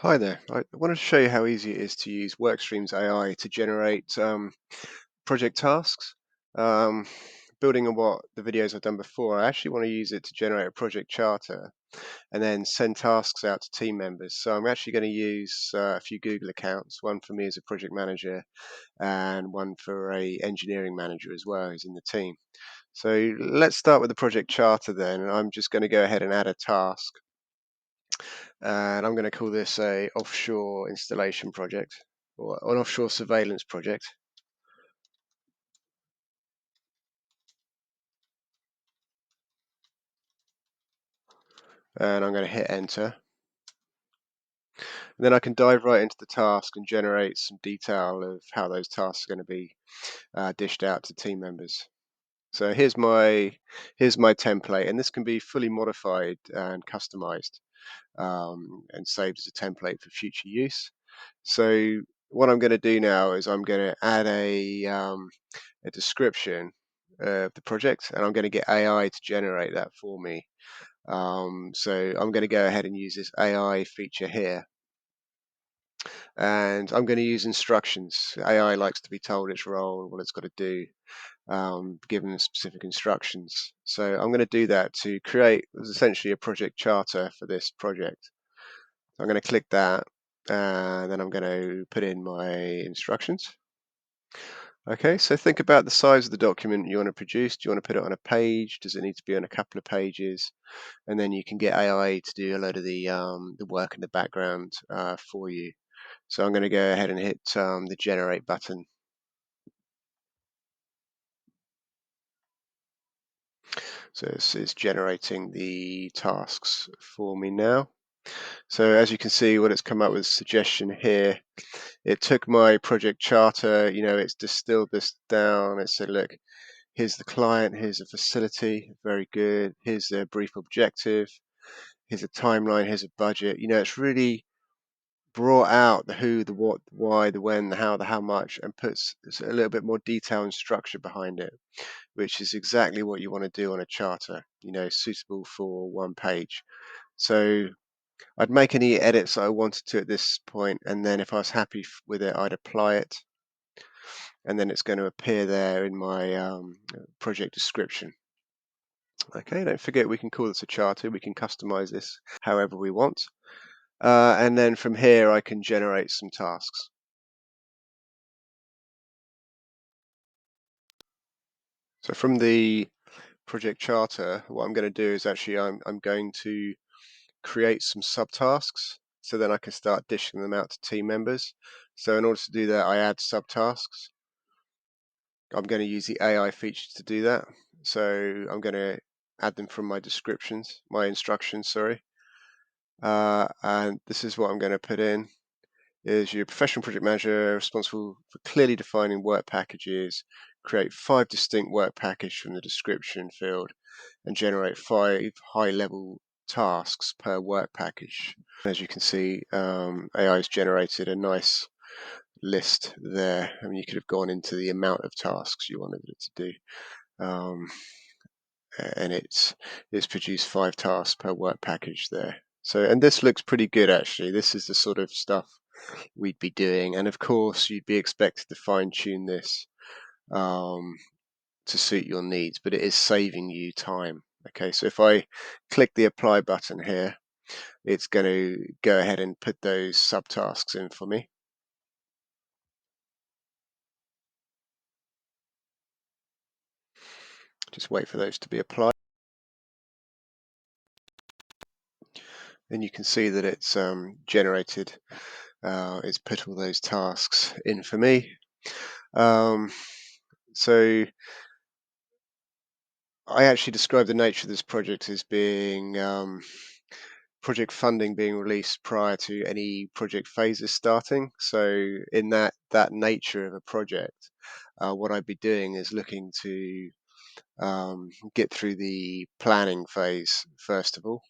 Hi there. I wanted to show you how easy it is to use workstreams AI to generate project tasks. Um, Building on what the videos I've done before, I actually want to use it to generate a project charter and then send tasks out to team members. So I'm actually going to use a few Google accounts, one for me as a project manager and one for a engineering manager as well who's in the team. So let's start with the project charter then. And I'm just going to go ahead and add a task, and I'm going to call this a offshore installation project or an offshore surveillance project. And I'm going to hit enter. And then I can dive right into the task and generate some detail of how those tasks are going to be dished out to team members. So here's my template, and this can be fully modified and customized and saved as a template for future use. So what I'm going to do now is I'm going to add a description of the project, and I'm going to get AI to generate that for me. So I'm going to go ahead and use this AI feature here, and I'm going to use instructions. AI likes to be told its role and what it's got to do, given specific instructions. So I'm going to do that to create essentially a project charter for this project. I'm going to click that, and then I'm going to put in my instructions. Okay, so think about the size of the document you want to produce. Do you want to put it on a page? Does it need to be on a couple of pages? And then you can get AI to do a load of the work in the background for you. So I'm going to go ahead and hit the generate button. So it's generating the tasks for me now. So as you can see, what it's come up with suggestion here. It took my project charter, it's distilled this down. It said, look, here's the client, here's the facility, very good. Here's their brief objective, here's a timeline, here's a budget. It's really brought out the who, the what, the why, the when, the how much, and puts a little bit more detail and structure behind it, which is exactly what you want to do on a charter, suitable for one page. So I'd make any edits that I wanted to at this point, and then if I was happy with it, I'd apply it, and then it's going to appear there in my project description. Okay, don't forget we can call this a charter. We can customize this however we want. And then from here, I can generate some tasks. So from the project charter, what I'm going to do is actually I'm going to create some subtasks so then I can start dishing them out to team members. So in order to do that, I add subtasks. I'm going to use the AI feature to do that. So I'm going to add them from my instructions, sorry. And this is what I'm going to put in. Is your professional project manager responsible for clearly defining work packages, create 5 distinct work packages from the description field, and generate 5 high-level tasks per work package. As you can see, AI has generated a nice list there. I mean, you could have gone into the amount of tasks you wanted it to do, and it's produced 5 tasks per work package there. So, and this looks pretty good actually. This is the sort of stuff we'd be doing, and of course you'd be expected to fine tune this to suit your needs, but it is saving you time. Okay, so if I click the apply button here, it's going to go ahead and put those subtasks in for me. Just wait for those to be applied, and you can see that it's generated. It's put all those tasks in for me. So I actually describe the nature of this project as being project funding being released prior to any project phases starting. So in that nature of a project, what I'd be doing is looking to get through the planning phase first of all.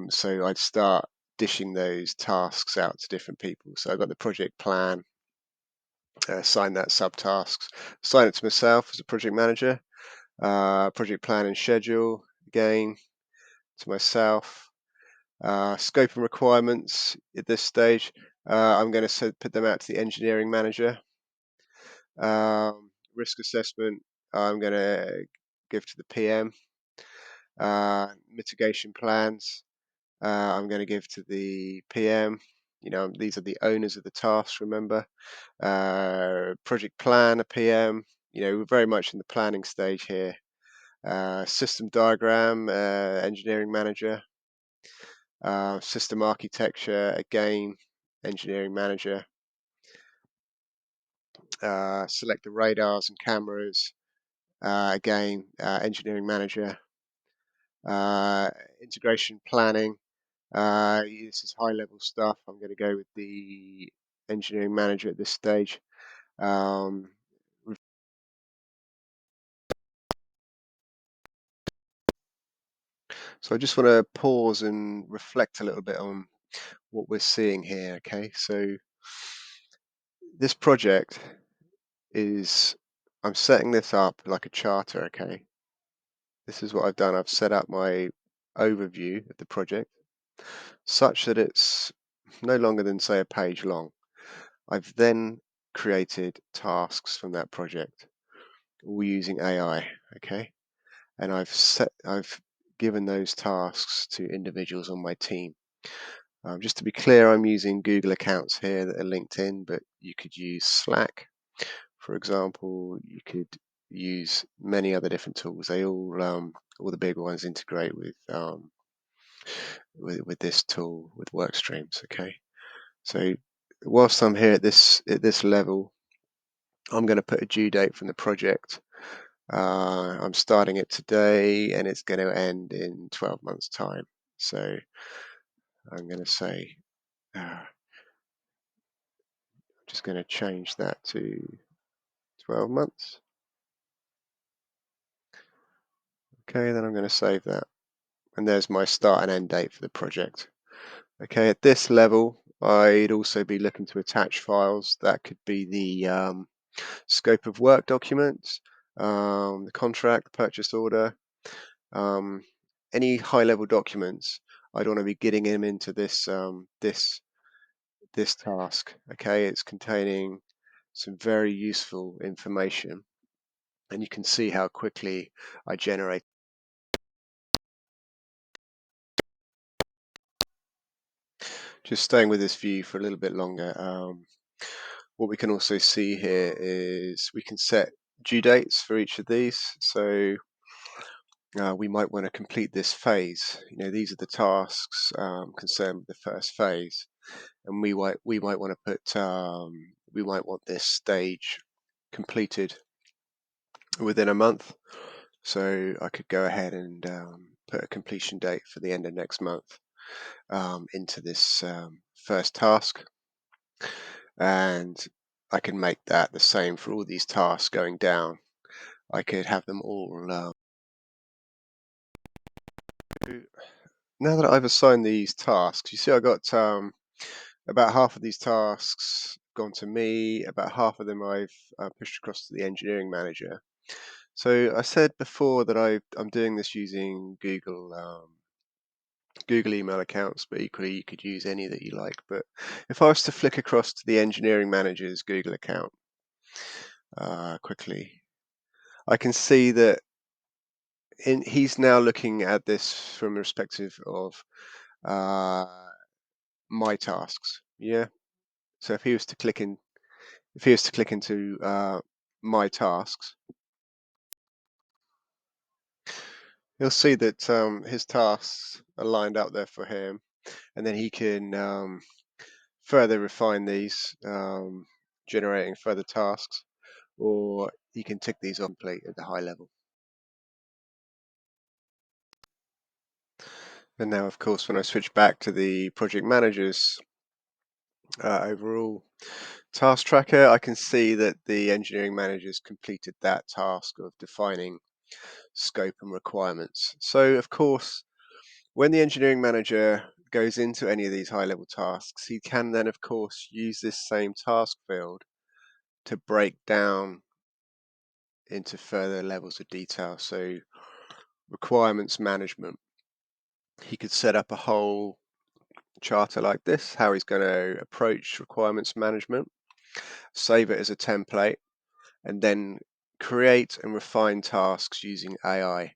So I'd start dishing those tasks out to different people. So I've got the project plan, assign that subtasks, assign it to myself as a project manager, project plan and schedule again to myself. Scope and requirements at this stage, I'm going to put them out to the engineering manager. Risk assessment, I'm going to give to the PM. Mitigation plans, I'm going to give to the PM. These are the owners of the tasks, remember. Project plan, a PM. We're very much in the planning stage here. System diagram, engineering manager. System architecture, again, engineering manager. Select the radars and cameras, again, engineering manager. Integration planning, this is high level stuff. I'm going to go with the engineering manager at this stage. Um, so I just want to pause and reflect a little bit on what we're seeing here. Okay, so this project I'm setting this up like a charter. Okay, this is what I've done. I've set up my overview of the project such that it's no longer than, say, a page long. I've then created tasks from that project, all using AI, okay? And I've given those tasks to individuals on my team. Just to be clear, I'm using Google accounts here that are linked in, but you could use Slack, for example. You could use many other different tools. They all the big ones integrate with this tool, with workstreams, okay? So whilst I'm here at this level, I'm going to put a due date from the project. I'm starting it today and it's going to end in 12 months time. So I'm going to say, just going to change that to 12 months. Okay, then I'm going to save that. And there's my start and end date for the project. Okay, at this level, I'd also be looking to attach files. That could be the scope of work documents, the contract, the purchase order, any high-level documents. I'd want to be getting them into this this task. Okay, it's containing some very useful information, and you can see how quickly I generate. Just staying with this view for a little bit longer. What we can also see here is we can set due dates for each of these. So we might want to complete this phase. These are the tasks concerned with the first phase, and we might want to put we might want this stage completed within a month. So I could go ahead and put a completion date for the end of next month into this first task, and I can make that the same for all these tasks going down. I could have them all. Now that I've assigned these tasks, you see I got about half of these tasks gone to me, about half of them I've pushed across to the engineering manager. So I said before that I'm doing this using Google email accounts, but equally you could use any that you like. But if I was to flick across to the engineering manager's Google account quickly, I can see that he's now looking at this from the perspective of my tasks. Yeah. So if he was to click into my tasks, he'll see that his tasks are lined up there for him, and then he can further refine these, generating further tasks, or you can tick these on complete at the high level. And now, of course, when I switch back to the project manager's overall task tracker, I can see that the engineering manager's completed that task of defining scope and requirements. So, of course, when the engineering manager goes into any of these high-level tasks, he can then, of course, use this same task field to break down into further levels of detail. So requirements management, he could set up a whole charter like this, how he's going to approach requirements management, save it as a template, and then create and refine tasks using AI.